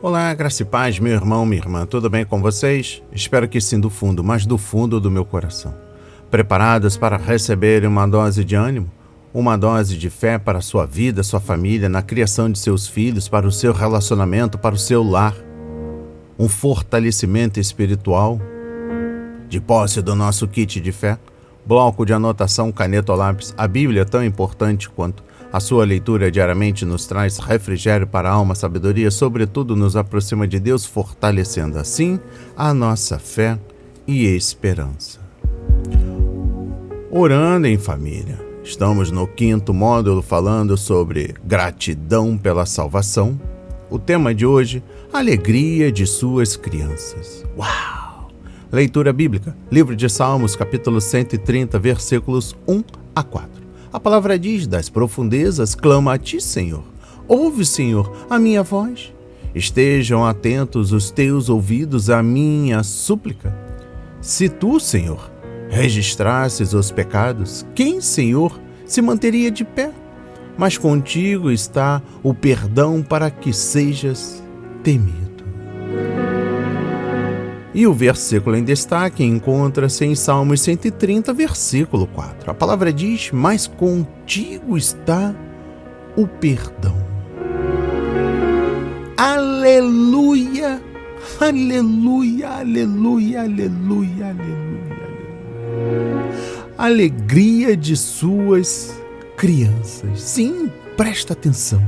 Olá, graça e paz, meu irmão, minha irmã, tudo bem com vocês? Espero que sim, do fundo, mas do fundo do meu coração. Preparados para receber uma dose de ânimo? Uma dose de fé para a sua vida, sua família, na criação de seus filhos, para o seu relacionamento, para o seu lar? Um fortalecimento espiritual? De posse do nosso kit de fé? Bloco de anotação, caneta ou lápis? A Bíblia é tão importante quanto. A sua leitura diariamente nos traz refrigério para a alma, sabedoria, sobretudo nos aproxima de Deus, fortalecendo assim a nossa fé e esperança. Orando em família. Estamos no 5º módulo falando sobre gratidão pela salvação. O tema de hoje, alegria de suas crianças. Uau! Leitura bíblica, livro de Salmos, capítulo 130, versículos 1 a 4. A palavra diz: das profundezas clama a ti, Senhor. Ouve, Senhor, a minha voz. Estejam atentos os teus ouvidos à minha súplica. Se tu, Senhor, registrasses os pecados, quem, Senhor, se manteria de pé? Mas contigo está o perdão para que sejas temido. E o versículo em destaque encontra-se em Salmos 130, versículo 4. A palavra diz: mas contigo está o perdão. Aleluia, aleluia, aleluia, aleluia, aleluia. Alegria de suas crianças. Sim, presta atenção.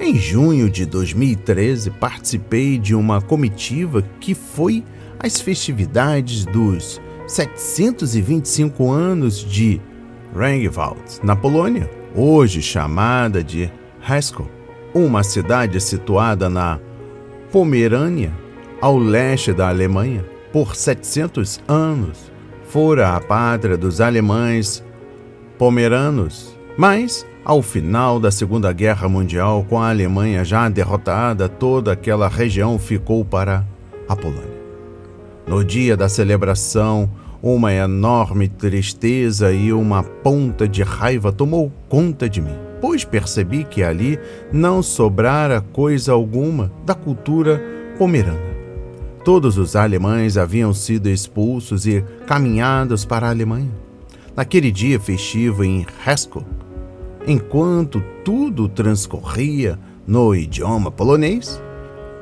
Em junho de 2013, participei de uma comitiva que foi às festividades dos 725 anos de Rangwald, na Polônia, hoje chamada de Haskell, uma cidade situada na Pomerânia, ao leste da Alemanha. Por 700 anos, fora a pátria dos alemães pomeranos, mas ao final da Segunda Guerra Mundial, com a Alemanha já derrotada, toda aquela região ficou para a Polônia. No dia da celebração, uma enorme tristeza e uma ponta de raiva tomou conta de mim, pois percebi que ali não sobrara coisa alguma da cultura pomerana. Todos os alemães haviam sido expulsos e caminhados para a Alemanha. Naquele dia festivo em Haskell, enquanto tudo transcorria no idioma polonês,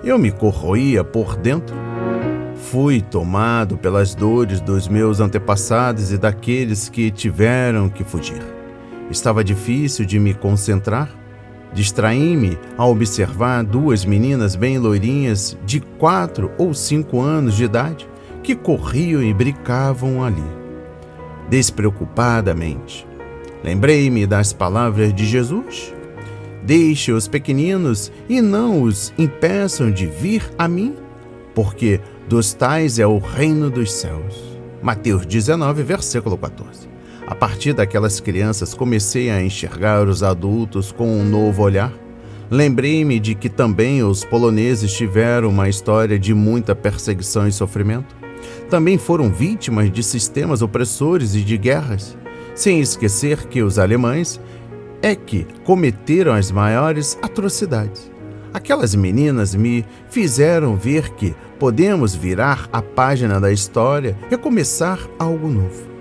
eu me corroía por dentro. Fui tomado pelas dores dos meus antepassados e daqueles que tiveram que fugir. Estava difícil de me concentrar. Distraí-me ao observar duas meninas bem loirinhas de 4 ou 5 anos de idade que corriam e brincavam ali, despreocupadamente. Lembrei-me das palavras de Jesus: deixe os pequeninos e não os impeçam de vir a mim, porque dos tais é o reino dos céus. Mateus 19, versículo 14. A partir daquelas crianças comecei a enxergar os adultos com um novo olhar. Lembrei-me de que também os poloneses tiveram uma história de muita perseguição e sofrimento. Também foram vítimas de sistemas opressores e de guerras. Sem esquecer que os alemães é que cometeram as maiores atrocidades. Aquelas meninas me fizeram ver que podemos virar a página da história e começar algo novo.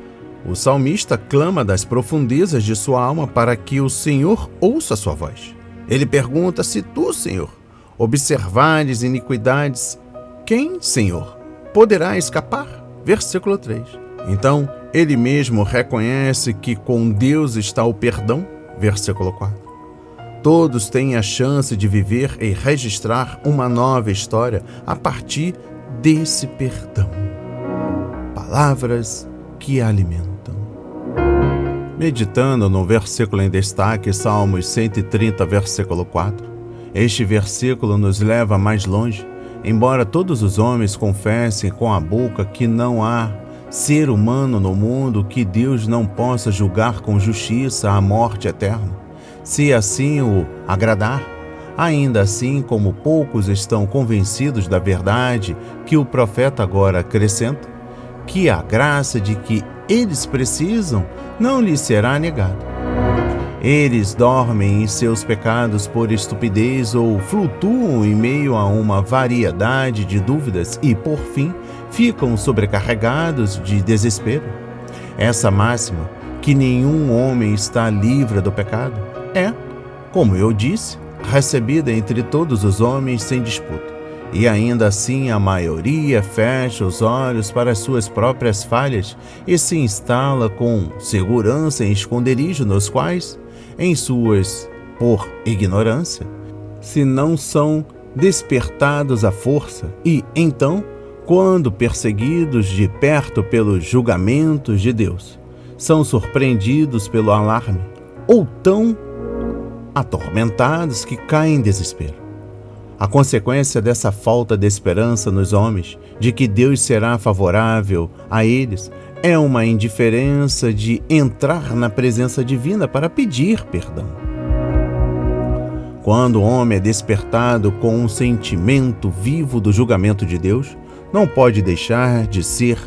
O salmista clama das profundezas de sua alma para que o Senhor ouça sua voz. Ele pergunta: se tu, Senhor, observares iniquidades, quem, Senhor, poderá escapar? Versículo 3. Então, ele mesmo reconhece que com Deus está o perdão. Versículo 4. Todos têm a chance de viver e registrar uma nova história a partir desse perdão. Palavras que alimentam. Meditando no versículo em destaque, Salmos 130, versículo 4. Este versículo nos leva mais longe. Embora todos os homens confessem com a boca que não há ser humano no mundo que Deus não possa julgar com justiça a morte eterna, se assim o agradar, ainda assim, como poucos estão convencidos da verdade que o profeta agora acrescenta, que a graça de que eles precisam não lhes será negada. Eles dormem em seus pecados por estupidez ou flutuam em meio a uma variedade de dúvidas e, por fim, ficam sobrecarregados de desespero. Essa máxima, que nenhum homem está livre do pecado, é, como eu disse, recebida entre todos os homens sem disputa. E ainda assim a maioria fecha os olhos para as suas próprias falhas e se instala com segurança em esconderijo nos quais, por ignorância, se não são despertados à força e, então, quando perseguidos de perto pelos julgamentos de Deus, são surpreendidos pelo alarme ou tão atormentados que caem em desespero. A consequência dessa falta de esperança nos homens, de que Deus será favorável a eles, é uma indiferença de entrar na presença divina para pedir perdão. Quando o homem é despertado com um sentimento vivo do julgamento de Deus, não pode deixar de ser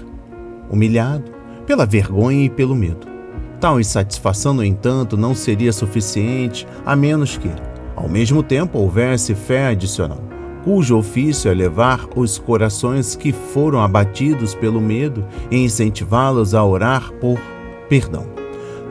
humilhado pela vergonha e pelo medo. Tal insatisfação, no entanto, não seria suficiente a menos que, ao mesmo tempo, houvesse fé adicional, cujo ofício é levar os corações que foram abatidos pelo medo e incentivá-los a orar por perdão.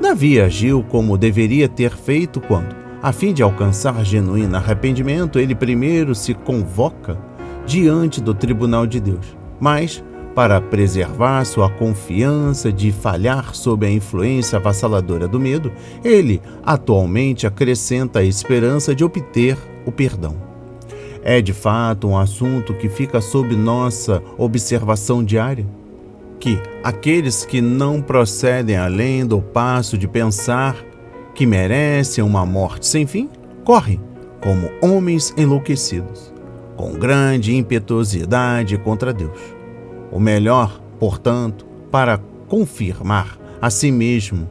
Davi agiu como deveria ter feito quando, a fim de alcançar genuíno arrependimento, ele primeiro se convoca diante do tribunal de Deus, mas, para preservar sua confiança de falhar sob a influência avassaladora do medo, ele atualmente acrescenta a esperança de obter o perdão. É de fato um assunto que fica sob nossa observação diária, que aqueles que não procedem além do passo de pensar que merecem uma morte sem fim, correm como homens enlouquecidos, com grande impetuosidade contra Deus. O melhor, portanto, para confirmar a si mesmo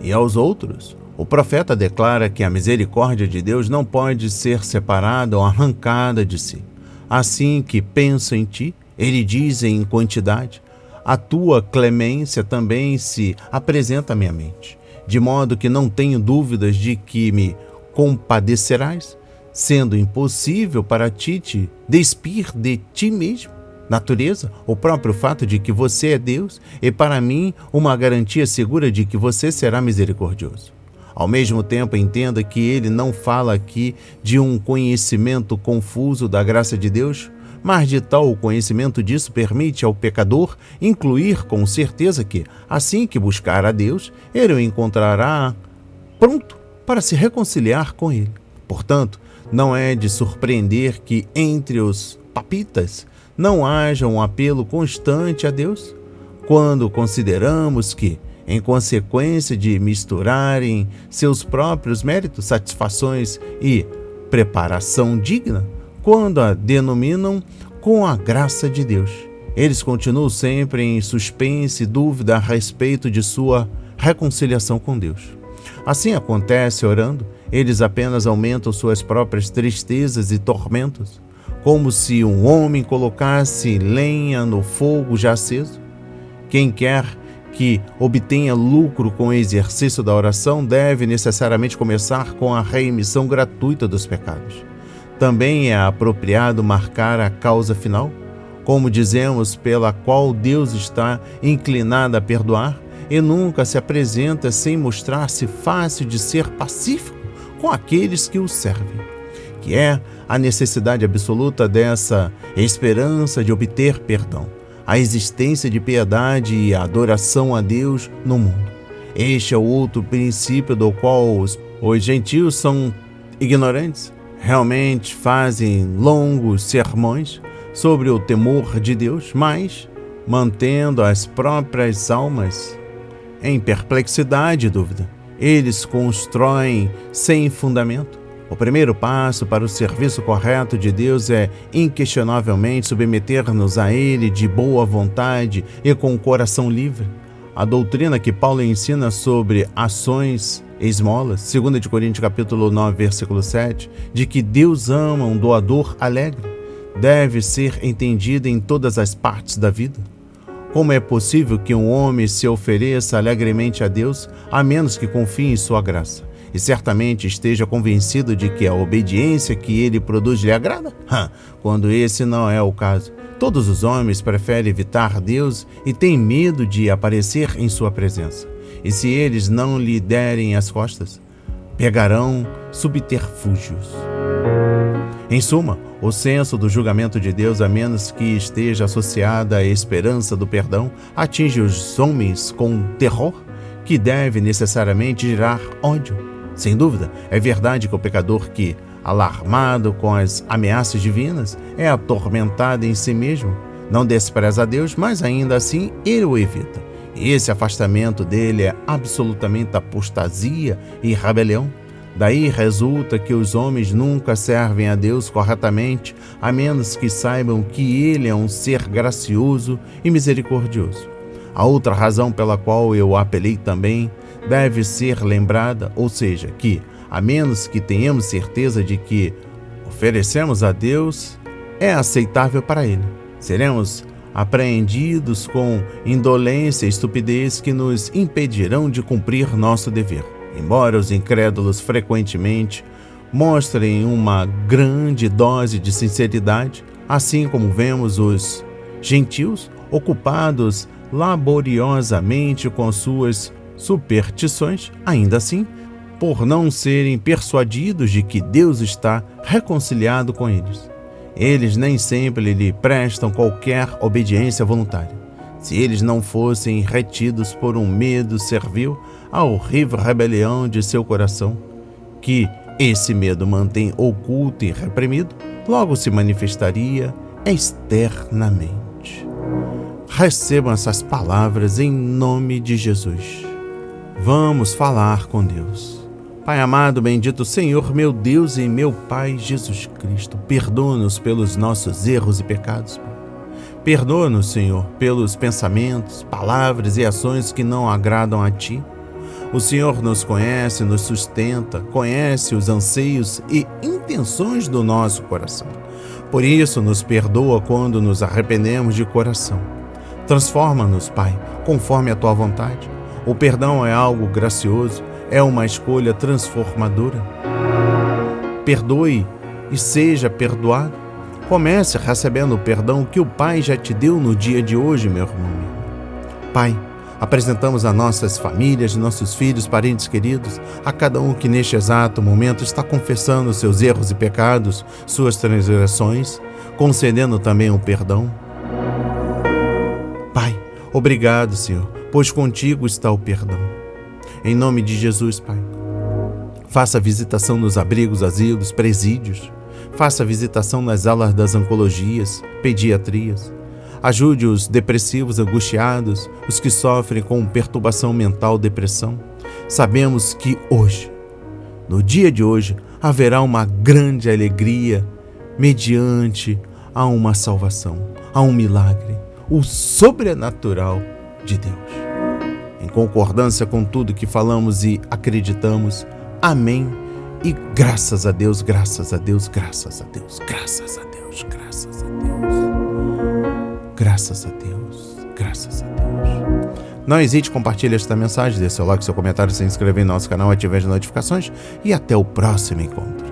e aos outros, o profeta declara que a misericórdia de Deus não pode ser separada ou arrancada de si. Assim que penso em ti, ele diz em quantidade, a tua clemência também se apresenta à minha mente, de modo que não tenho dúvidas de que me compadecerás, sendo impossível para ti te despir de ti mesmo. Natureza, o próprio fato de que você é Deus e para mim uma garantia segura de que você será misericordioso. Ao mesmo tempo, entenda que ele não fala aqui de um conhecimento confuso da graça de Deus, mas de tal conhecimento disso permite ao pecador incluir com certeza que, assim que buscar a Deus, ele o encontrará pronto para se reconciliar com ele. Portanto, não é de surpreender que entre os papitas não haja um apelo constante a Deus, quando consideramos que, em consequência de misturarem seus próprios méritos, satisfações e preparação digna, quando a denominam com a graça de Deus, eles continuam sempre em suspense e dúvida a respeito de sua reconciliação com Deus. Assim acontece orando, eles apenas aumentam suas próprias tristezas e tormentos, como se um homem colocasse lenha no fogo já aceso. Quem quer que obtenha lucro com o exercício da oração deve necessariamente começar com a remissão gratuita dos pecados. Também é apropriado marcar a causa final, como dizemos, pela qual Deus está inclinado a perdoar e nunca se apresenta sem mostrar-se fácil de ser pacífico com aqueles que o servem, que é a necessidade absoluta dessa esperança de obter perdão, a existência de piedade e adoração a Deus no mundo. Este é o outro princípio do qual os gentios são ignorantes. Realmente fazem longos sermões sobre o temor de Deus, mas mantendo as próprias almas em perplexidade e dúvida. Eles constroem sem fundamento. O primeiro passo para o serviço correto de Deus é inquestionavelmente submeter-nos a Ele de boa vontade e com o coração livre. A doutrina que Paulo ensina sobre ações e esmolas, 2 Coríntios capítulo 9, versículo 7, de que Deus ama um doador alegre, deve ser entendida em todas as partes da vida. Como é possível que um homem se ofereça alegremente a Deus, a menos que confie em sua graça? e certamente esteja convencido de que a obediência que ele produz lhe agrada? Quando esse não é o caso, todos os homens preferem evitar Deus e têm medo de aparecer em sua presença. E se eles não lhe derem as costas, pegarão subterfúgios. Em suma, o senso do julgamento de Deus, a menos que esteja associada à esperança do perdão, atinge os homens com terror que deve necessariamente gerar ódio. Sem dúvida, é verdade que o pecador que, alarmado com as ameaças divinas, é atormentado em si mesmo, não despreza a Deus, mas ainda assim ele o evita. E esse afastamento dele é absolutamente apostasia e rebelião. Daí resulta que os homens nunca servem a Deus corretamente, a menos que saibam que Ele é um ser gracioso e misericordioso. A outra razão pela qual eu apelei também deve ser lembrada, ou seja, que, a menos que tenhamos certeza de que oferecemos a Deus, é aceitável para Ele, seremos apreendidos com indolência e estupidez que nos impedirão de cumprir nosso dever. Embora os incrédulos frequentemente mostrem uma grande dose de sinceridade, assim como vemos os gentios ocupados laboriosamente com suas superstições, ainda assim, por não serem persuadidos de que Deus está reconciliado com eles, eles nem sempre lhe prestam qualquer obediência voluntária. Se eles não fossem retidos por um medo servil à horrível rebelião de seu coração, que esse medo mantém oculto e reprimido, logo se manifestaria externamente. Recebam essas palavras em nome de Jesus. Vamos falar com Deus. Pai amado, bendito Senhor, meu Deus e meu Pai Jesus Cristo, perdoa-nos pelos nossos erros e pecados. Perdoa-nos, Senhor, pelos pensamentos, palavras e ações que não agradam a Ti. O Senhor nos conhece, nos sustenta, conhece os anseios e intenções do nosso coração. Por isso, nos perdoa quando nos arrependemos de coração. Transforma-nos, Pai, conforme a Tua vontade. O perdão é algo gracioso, é uma escolha transformadora. Perdoe e seja perdoado. Comece recebendo o perdão que o Pai já te deu no dia de hoje, meu irmão. Pai, apresentamos a nossas famílias, nossos filhos, parentes queridos, a cada um que neste exato momento está confessando seus erros e pecados, suas transgressões, concedendo também o perdão. Pai, obrigado, Senhor, pois contigo está o perdão. Em nome de Jesus, Pai, faça visitação nos abrigos, asilos, presídios. Faça visitação nas alas das oncologias, pediatrias. Ajude os depressivos, angustiados, os que sofrem com perturbação mental, depressão. Sabemos que hoje, no dia de hoje, haverá uma grande alegria mediante a uma salvação, a um milagre, o sobrenatural de Deus. Em concordância com tudo que falamos e acreditamos, amém. E graças a Deus, graças a Deus, graças a Deus, graças a Deus, graças a Deus, graças a Deus, graças a Deus. Não hesite, compartilhe esta mensagem, dê seu like, seu comentário, se inscrever em nosso canal, ative as notificações e até o próximo encontro.